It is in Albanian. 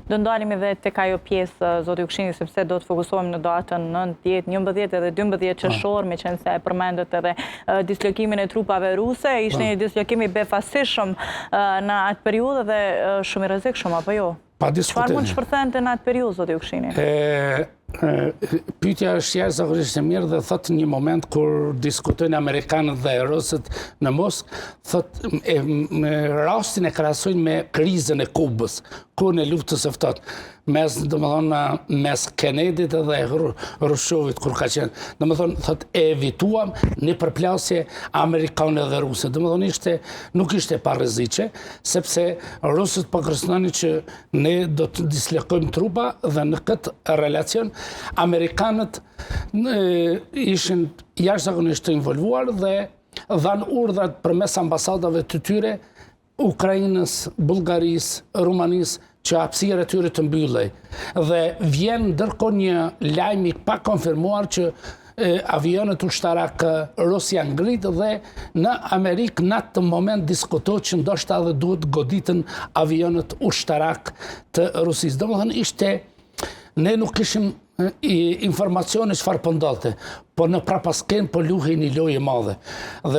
Do ndalemi dhe tek ajo pjesë, zoti Ukshini, sepse do të fokusohemi në datën 9, 10, 11 edhe 12 qershor, me qenë se e përmendet edhe dislokimin e trupave ruse. Ishte një dislokim i befasishëm në atë periudhë dhe shumë i rrezikshëm, apo jo? Çfarë mund të shpërthente në atë periudhë, zoti Ukshini? Pyetja është jashtëzakonisht e mirë dhe thot një moment kur diskutojnë Amerikanët dhe rusët në Moskë, thot rastin e krahasojnë me krizën e Kubës, kohën e luftës së ftohtë, mes Kennedyt dhe Hrushčovit kur ka qenë. Domethënë thot e evituam një përplasje amerikane dhe ruse. Domethënë nuk ishte pa rreziqe, sepse rusët po kërcënonin që ne do të dislokojmë trupa dhe në këtë relacion Amerikanët ishin jashtëzakonisht të involvuar dhe dhanë urdhrat përmes ambasadave të tyre Ukrainës, Bullgarisë, Rumanisë, që hapësira e tyre të mbyllej. Dhe vjen ndërkohë një lajm i pa konfirmuar që avionet ushtarak Rusja ngrit dhe në Amerikë në atë moment diskutohet që ndoshta edhe duhet goditën avionet ushtarak të Rusisë. Domethënë ne nuk kishim informacione çfarë po ndodhte, po në prapasken po luhej një lojë e madhe.